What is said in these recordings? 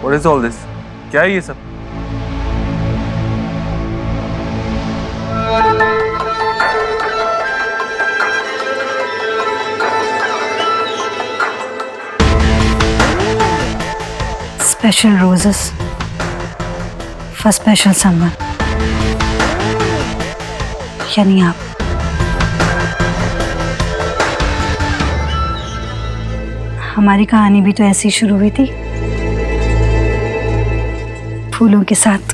What is all this? क्या है ये सब? Special roses for special someone. यानी आप। हमारी कहानी भी तो ऐसी शुरू हुई थी, फूलों के साथ,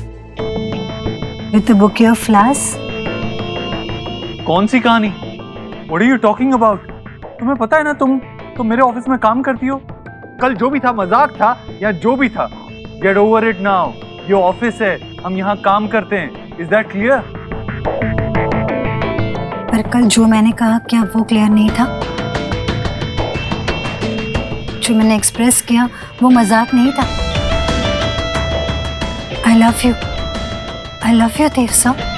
with a bouquet of flowers. कौन सी कहानी? What are you talking about? तुम्हें पता है ना, तुम मेरे ऑफिस में काम करती हो। कल जो भी था मजाक था या जो भी था, Get over it now. ये ऑफिस है, हम यहाँ काम करते हैं। Is that clear? पर कल जो मैंने कहा, क्या वो क्लियर नहीं था? जो मैंने एक्सप्रेस किया वो मजाक नहीं था। I love you. I love you, देव साहब।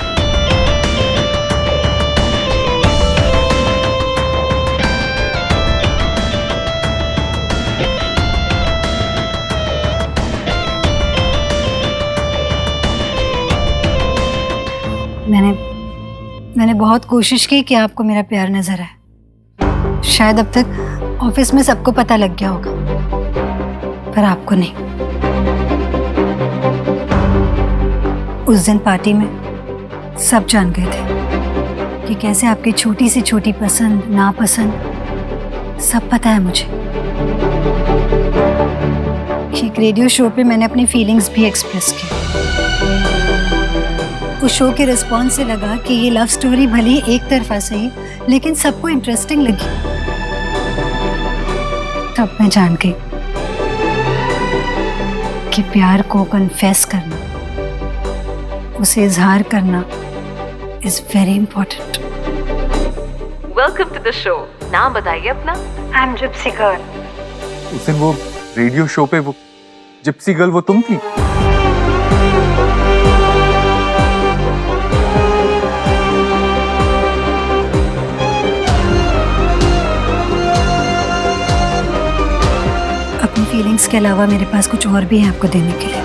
मैंने बहुत कोशिश की कि आपको मेरा प्यार नजर आए। शायद अब तक ऑफिस में सबको पता लग गया होगा, पर आपको नहीं। उस दिन पार्टी में सब जान गए थे कि कैसे आपकी छोटी से छोटी पसंद नापसंद सब पता है मुझे। एक रेडियो शो पे मैंने अपनी फीलिंग्स भी एक्सप्रेस की। उस शो के रिस्पॉन्स से लगा कि ये लव स्टोरी भली एक तरफा सही, लेकिन सबको इंटरेस्टिंग लगी। तब मैं जान गई कि प्यार को कन्फेस करना, उसे इजहार करना is very important. Welcome to the show. नाम बताइए अपना। I am gypsy girl. उस दिन वो रेडियो शो पे वो जिप्सी गर्ल वो तुम थी? अपनी फीलिंग्स के अलावा मेरे पास कुछ और भी है आपको देने के लिए।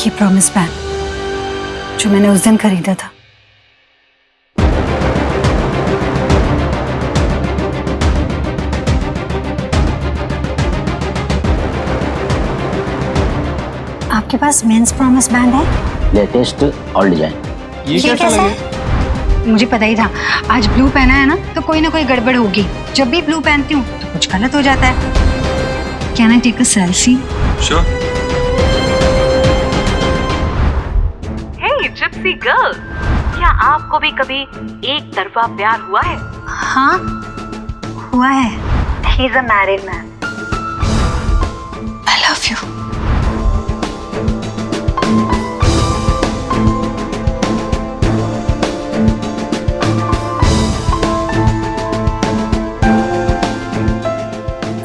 ये प्रॉमिस बैंड जो मैंने उस दिन खरीदा था। आपके पास मेंस प्रॉमिस बैंड है? लेटेस्ट और डिजाइन। ये कैसा लगे? मुझे पता ही था, आज ब्लू पहना है ना तो कोई ना कोई गड़बड़ होगी। जब भी ब्लू पहनती हूँ तो कुछ गलत हो जाता है। Can I take a selfie? Sure. Hey gypsy girl, क्या आपको भी कभी एक तरफा प्यार हुआ है? हाँ, हुआ है। He is a married man. I love you.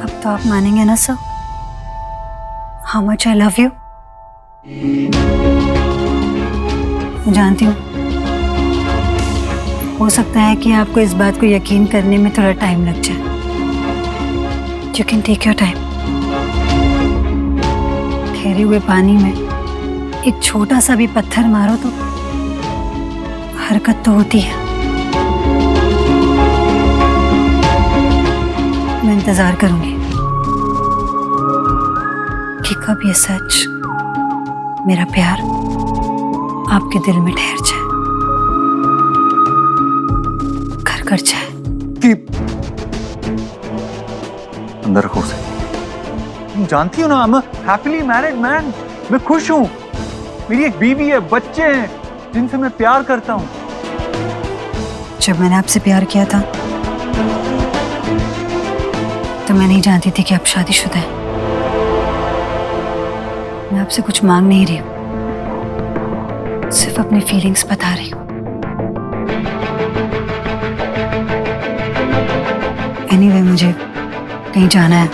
अब तो आप मानेंगे ना sir, how much I love you. जानती हूँ, हो सकता है कि आपको इस बात को यकीन करने में थोड़ा टाइम लग जाए। You can take your time. ठहरे हुए पानी में एक छोटा सा भी पत्थर मारो तो हरकत तो होती है। मैं इंतजार करूंगी कि कब ये सच, मेरा प्यार आपके दिल में ठहर जाए, घर कर जाए। अंदर रखो उसे। तुम जानती हो ना, I'm a happily married man. मैं खुश हूँ। मेरी एक बीवी है, बच्चे हैं जिनसे मैं प्यार करता हूँ। जब मैंने आपसे प्यार किया था तो मैं नहीं जानती थी कि आप शादीशुदा हैं। मैं आपसे कुछ मांग नहीं रही हूँ, सिर्फ अपनी फीलिंग्स बता रही हूँ। एनीवे, मुझे कहीं जाना है,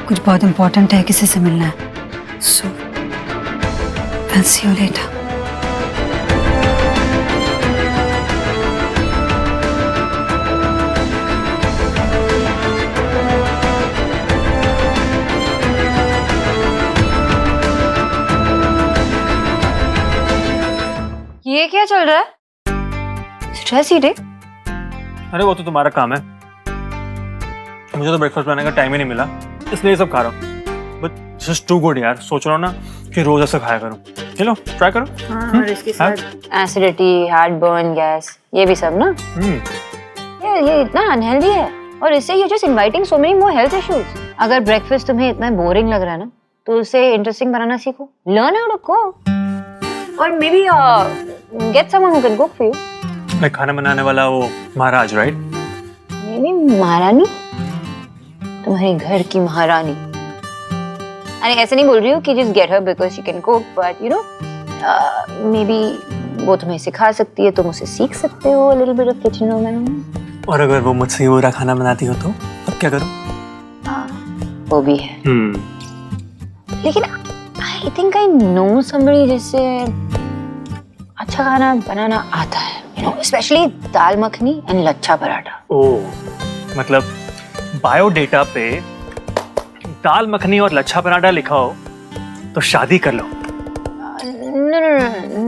कुछ बहुत इंपॉर्टेंट है, किसी से मिलना है। So I will see you later. ये क्या चल रहा है? Stress eating? अरे वो तो तुम्हारा काम है, मुझे तो ब्रेकफास्ट बनाने का टाइम ही नहीं मिला, इसलिए ये सब खा रहा हूँ। बट जस्ट टू गुड यार, सोच रहा हूँ ना कि रोज ऐसा खाया करूँ। चलो ट्राई करो। और इसके साथ एसिडिटी, हार्ट बर्न, गैस, ये भी सब ना। ये इतना अनहेल्दी है और इससे you just inviting so many more health issues. अगर ब्रेकफास्ट तुम्हें इतना बोरिंग लग रहा है ना, तो उसे इंटरेस्टिंग बनाना सीखो। लर्न हाउ टू कुक और may be get someone who can cook for you. मैं खाना बनाने वाला वो महाराज, राइट? मे बी महारानी, तुम्हारे घर की महारानी। अरे ऐसे नहीं बोल रही हूँ कि just get her because she can cook, but you know may be वो तुम्हें सिखा सकती है, तुम उसे सीख सकते हो a little bit of kitchen romance। और अगर वो मुझसे बुरा खाना बनाती हो तो अब क्या करूं? वो भी है। लेकिन I think I know somebody जिससे अच्छा खाना बनाना आता है, you know, specially dal makhani and lachha paratha. Oh, मतलब बायोडेटा पे दाल मखनी और लच्छा पराठा लिखा हो तो शादी कर लो। No,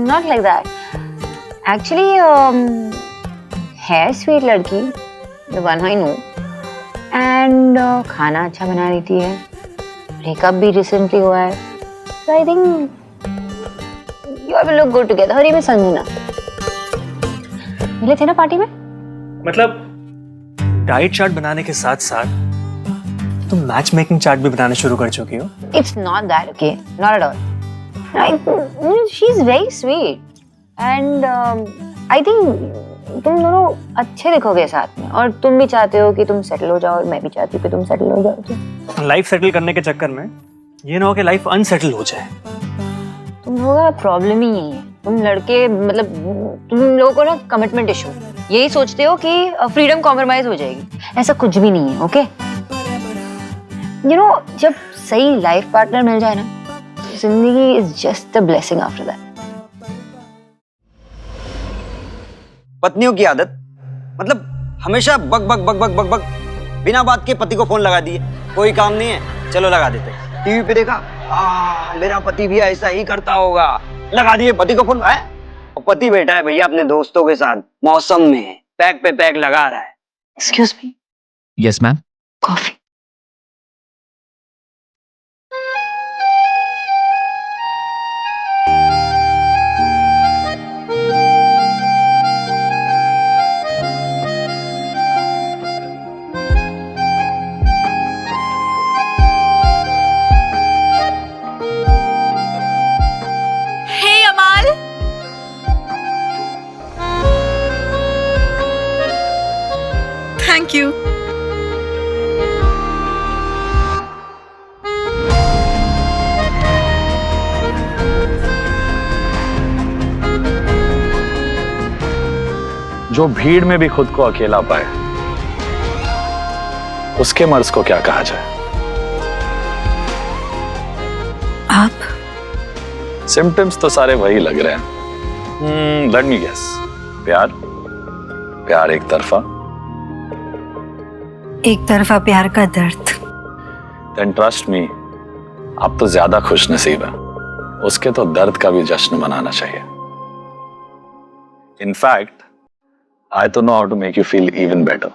not like that. Actually, है स्वीट लड़की, the one I know, and खाना अच्छा बना लेती है। ब्रेकअप भी रिसेंटली हुआ है, so I think you all will look good together। और ये भी संजना मिले थे ना पार्टी में। मतलब डाइट चार्ट बनाने के साथ साथ तुम मैच मेकिंग चार्ट भी बनाना शुरू कर चुकी हो। It's not that, okay? Not at all. She's very sweet, and I think तुम दोनों अच्छे दिखोगे साथ में, और तुम भी चाहते हो कि तुम सेटल हो जाओ और मैं भी चाहती हूँ कि तुम सेटल हो जाओ। तो लाइफ सेटल करने के चक्कर में ये ना हो कि लाइफ अनसेटल हो जाए। तुम लोगों का प्रॉब्लम ही यही है, तुम लड़के, मतलब तुम लोगों को ना कमिटमेंट इशू, यही सोचते हो कि फ्रीडम कॉम्प्रोमाइज हो जाएगी। ऐसा कुछ भी नहीं है, ओके? यू नो, जब सही लाइफ पार्टनर मिल जाए ना, जिंदगी is just a blessing after that. पत्नियों की आदत, मतलब हमेशा बक बक बक बक बक बक, बिना बात के पति को फोन लगा दिए। कोई काम नहीं है, चलो लगा देते। टीवी पे देखा, मेरा पति भी ऐसा ही करता होगा, लगा दिए पति को फोन। और पति बैठा है भैया अपने दोस्तों के साथ मौसम में, पैक पे पैक लगा रहा है। Excuse me. Yes ma'am. Coffee. Thank you. जो भीड़ में भी खुद को अकेला पाए, उसके मर्ज को क्या कहा जाए? आप? सिम्टम्स तो सारे वही लग रहे हैं। लेट मी गेस, प्यार, प्यार एक तरफा, एक तरफा प्यार का दर्द। देन ट्रस्ट मी, आप तो ज्यादा खुश नसीब हैं। उसके तो दर्द का भी जश्न मनाना चाहिए। In fact I don't know how to make you feel even better.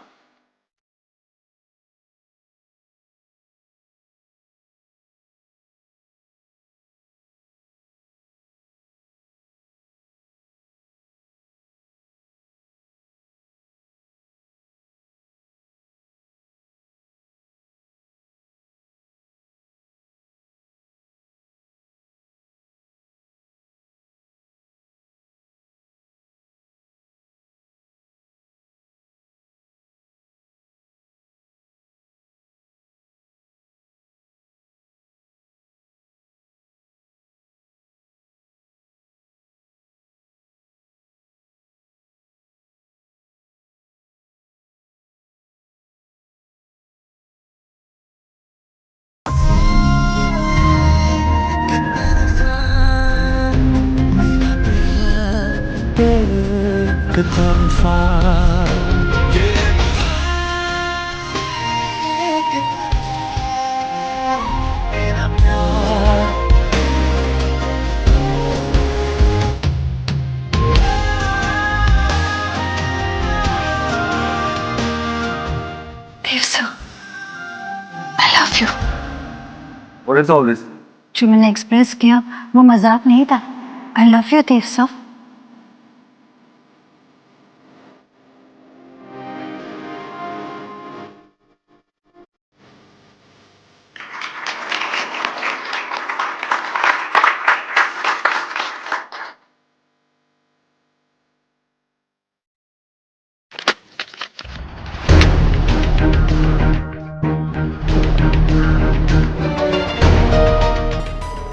What is all this? जो मैंने एक्सप्रेस किया वो मजाक नहीं था। I love you Dev sir.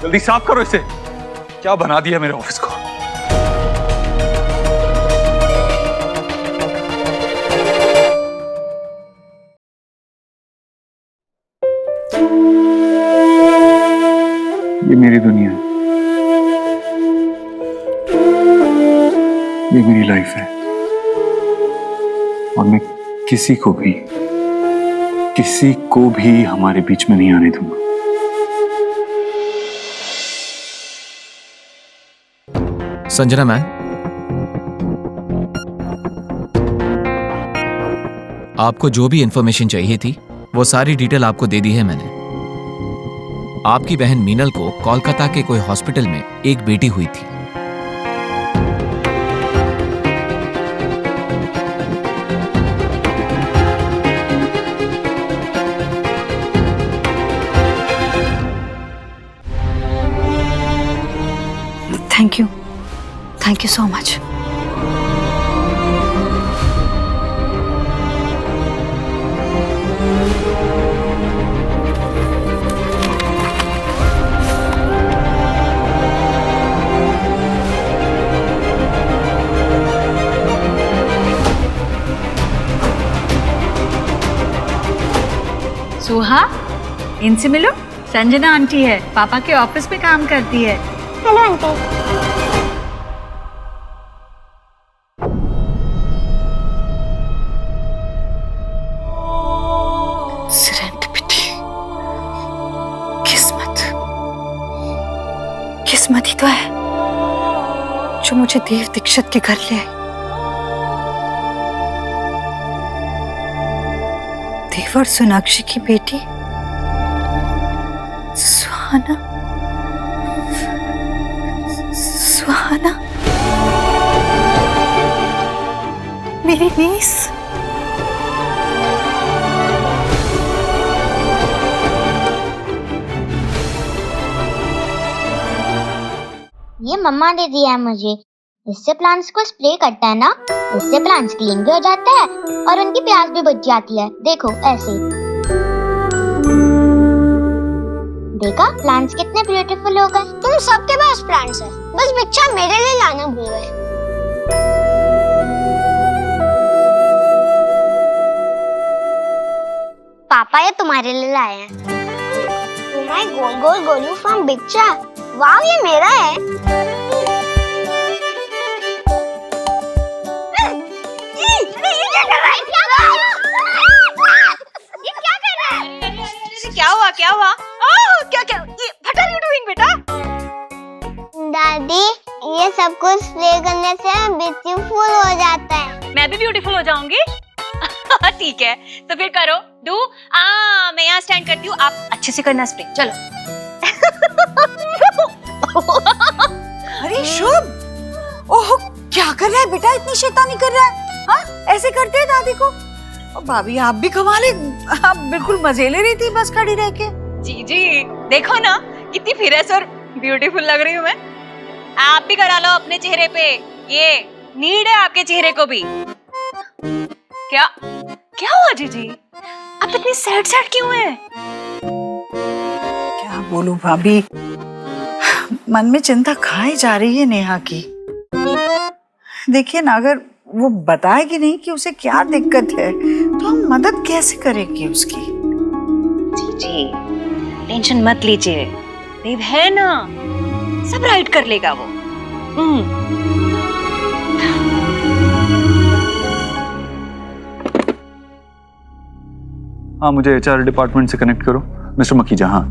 जल्दी साफ करो इसे। क्या बना दिया मेरे ऑफिस को। ये मेरी दुनिया है, ये मेरी लाइफ है, और मैं किसी को भी हमारे बीच में नहीं आने दूंगा। संजना मैम, आपको जो भी इंफॉर्मेशन चाहिए थी वो सारी डिटेल आपको दे दी है मैंने। आपकी बहन मीनल को कोलकाता के कोई हॉस्पिटल में एक बेटी हुई थी। Thank you so much. Suha, इनसे मिलो। संजना आंटी है, पापा के ऑफिस में काम करती है। Hello aunty. किस्मत ही तो है जो मुझे देव दीक्षित के घर ले आई। देव और सोनाक्षी की बेटी सुहाना। सुहाना मेरी नीस। ये मम्मा ने दिया है मुझे। इससे प्लांट्स को स्प्रे करता है ना, इससे प्लांट्स क्लीन भी हो जाता है और उनकी प्यास भी बुझ जाती है। देखो ऐसे, देखा प्लांट्स कितने ब्यूटीफुल हो गए। तुम सबके पास प्लांट्स है, बस भिक्षा मेरे लिए लाना भूल गए। पापा ये तुम्हारे लिए लाए हैं। तुम्हारे गोल गोल गोलू फ्रॉम भिक्षा। वाव, ये मेरा है। क्या हुआ? क्या व्हाट आर यू डूइंग बेटा? दादी, ये सब कुछ स्प्रे करने से ब्यूटीफुल हो जाता है। मैं भी ब्यूटीफुल हो जाऊंगी। ठीक है, तो फिर करो। मैं यहाँ स्टैंड करती हूँ, आप अच्छे से करना स्प्रे। चलो। अरे शुभ, ओह क्या कर रहा है बेटा, इतनी शैतानी कर रहा है। हाँ, ऐसे करते हैं दादी को। और भाभी आप भी कमाले, आप बिल्कुल मजे ले रही थी बस खड़ी रह के। जी, देखो ना कितनी फ्रेश और ब्यूटीफुल लग रही हूँ मैं। आप भी करा लो अपने चेहरे पे, ये नीड है आपके चेहरे को भी। क्या हुआ जीजी, आप इतनी सैड क्यों हैं? क्या बोलूं भाभी, मन में चिंता खाई जा रही है नेहा की। देखिए ना, अगर वो बताएगी नहीं कि उसे क्या दिक्कत है तो हम मदद कैसे करेंगे उसकी। जी, टेंशन मत लीजिए, देव है ना, सब राइट कर लेगा वो। हाँ, मुझे एचआर डिपार्टमेंट से कनेक्ट करो, मिस्टर मकीजा। हाँ,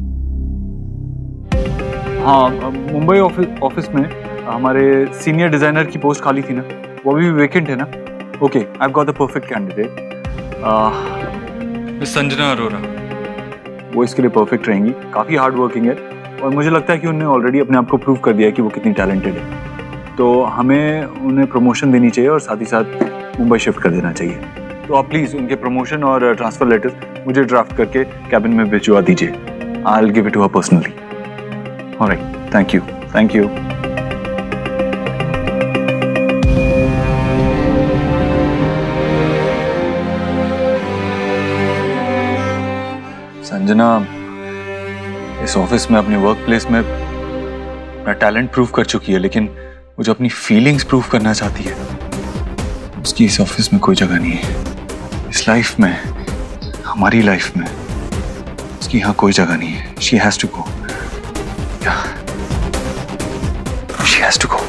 मुंबई ऑफिस में हमारे सीनियर डिजाइनर की पोस्ट खाली थी ना, वो भी वेकेंट है ना। Okay, I have got the perfect candidate, miss Sanjana Arora. वो इसके लिए परफेक्ट रहेंगी, काफ़ी हार्ड वर्किंग है और मुझे लगता है कि उन्होंने ऑलरेडी अपने आप को प्रूव कर दिया है कि वो कितनी टैलेंटेड है। तो हमें उन्हें प्रमोशन देनी चाहिए और साथ ही साथ मुंबई शिफ्ट कर देना चाहिए। तो आप प्लीज़ उनके प्रमोशन और ट्रांसफ़र लेटर मुझे ड्राफ्ट करके कैबिन में भिजवा दीजिए। I will give it to her personally. Alright, thank you, thank you. Sanjana इस ऑफिस में, अपने वर्क प्लेस में अपना टैलेंट प्रूव कर चुकी है, लेकिन वो जो अपनी फीलिंग्स प्रूव करना चाहती है, उसकी इस ऑफिस में कोई जगह नहीं है। इस लाइफ में, हमारी लाइफ में उसकी यहाँ कोई जगह नहीं है। She has to go, she has to go.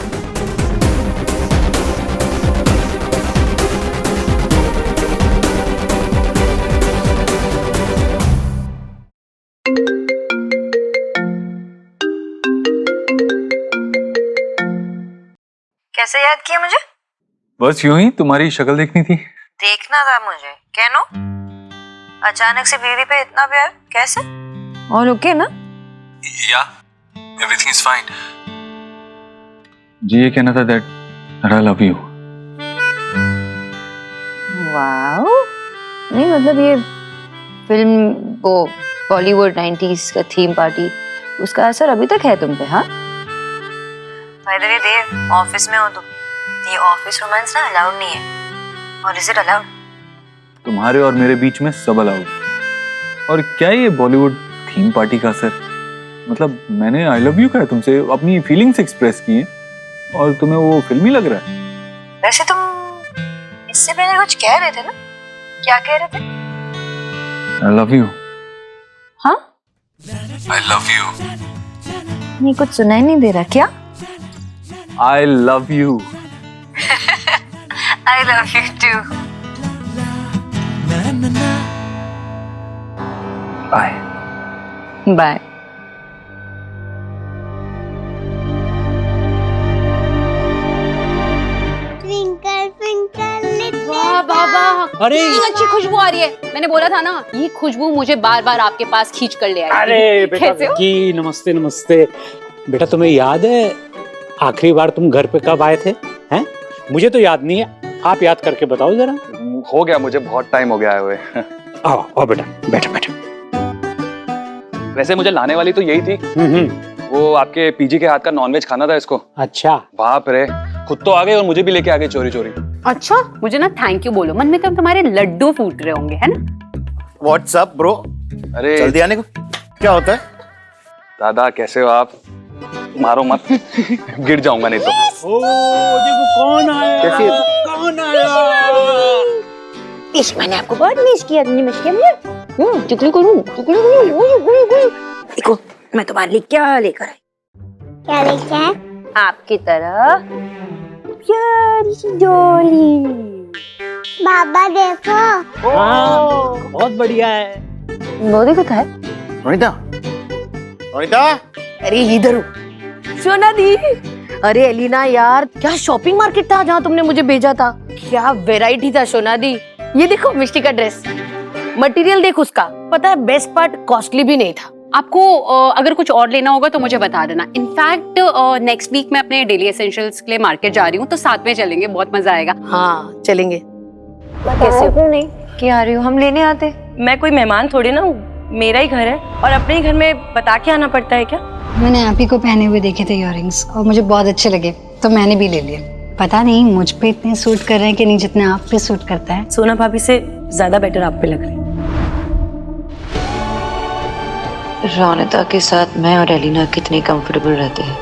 कैसे याद किया मुझे? बस यूं ही, तुम्हारी शक्ल देखनी थी। देखना था मुझे। कहनो अचानक से बीवी पे इतना प्यार कैसे? और ओके ना? या एवरीथिंग इज फाइन। जी ये कहना था that I love you. Wow, नहीं मतलब ये फिल्म, वो बॉलीवुड 90s का थीम पार्टी, उसका असर अभी तक है तुम पे? हाँ by the way Dev, office में हो तुम, ये ऑफिस रोमांस ना अलाउड नहीं है। और इज इट अलाउड? तुम्हारे और मेरे बीच में सब अलाउड। और क्या ये बॉलीवुड थीम पार्टी का असर? मतलब मैंने आई लव यू कहा तुमसे, अपनी फीलिंग्स एक्सप्रेस की हैं और तुम्हें वो फिल्मी लग रहा है? वैसे तुम इससे पहले कुछ कह रहे थे ना? क्या कह रहे थे? आई लव यू। हाँ, आई लव यू। ये कुछ सुनाई नहीं दे रहा क्या? I love you. I love you too. Bye. Bye. Twinkle twinkle little वाह बाबा, अरे कितनी अच्छी खुशबू आ रही है। मैंने बोला था ना, ये खुशबू मुझे बार बार आपके पास खींच कर ले आएगी। अरे बेटा कैसे हो? विक्की, नमस्ते नमस्ते। बेटा तुम्हें याद है आखिरी बार तुम घर पे कब आए थे? हैं? मुझे तो याद नहीं है, आप याद करके बताओ जरा। हो गया, मुझे बहुत टाइम हो गया है हुए। आओ आओ बेटा, बैठो बैठो। वैसे मुझे लाने वाली तो यही थी। वो आपके पीजी के हाथ का नॉनवेज खाना था इसको। अच्छा, बाप रे, खुद तो आ गए और मुझे भी लेके आ गए चोरी चोरी। अच्छा, मुझे ना थैंक यू बोलो, मन में तो तुम्हारे लड्डू फूट रहे होंगे, है ना? व्हाट्सअप ब्रो, अरे जल्दी आने को। क्या होता है? दादा कैसे हो आप? मारो मत, गिर जाऊंगा नहीं तो। ओ देखो कौन आया। कैसी है? कौन आया? इस मैंने आपको बहुत मिस किया, तुमने मिस किया मुझे? चुगली करूं, चुगली करूं। देखो मैं तुम्हारे लिए क्या लेकर आई। क्या लेके आए? आपकी तरह प्यारी सी डोली। बाबा देखो। हाँ, बहुत बढ़िया है। वो देखो था। रोनिता, रोनिता, अरे इधर हो। सोना दी, अरे एलिना यार, क्या शॉपिंग मार्केट था जहाँ तुमने मुझे भेजा था। क्या वैरायटी था सोना दी। ये देखो मिष्टी का ड्रेस, मटेरियल देख उसका। पता है बेस्ट पार्ट, कॉस्टली भी नहीं था। आपको अगर कुछ और लेना होगा तो मुझे बता देना। इनफैक्ट नेक्स्ट वीक मैं अपने डेली एसेंशियल्स के लिए मार्केट जा रही हूँ, तो साथ में चलेंगे, बहुत मजा आएगा। हाँ चलेंगे। कैसे हो? नहीं क्या आ रही हो, हम लेने आते। मैं कोई मेहमान थोड़ी ना हूँ, मेरा ही घर है और अपने ही घर में बता के आना पड़ता है क्या? मैंने आप ही को पहने हुए देखे थे इयररिंग्स और मुझे बहुत अच्छे लगे, तो मैंने भी ले लिए। पता नहीं मुझ पे इतने सूट कर रहे हैं कि नहीं जितने आप पे सूट करता है। सोना भाभी से ज्यादा बेटर आप पे लग रहे हैं। रोनिता के साथ मैं और एलिना कितनी कंफर्टेबल रहते हैं,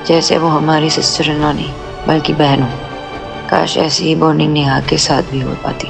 जैसे वो हमारी सिस्टर इन लॉ नहीं बल्कि बहन हो। काश ऐसी ही बॉन्डिंग नेहा के साथ भी हो पाती।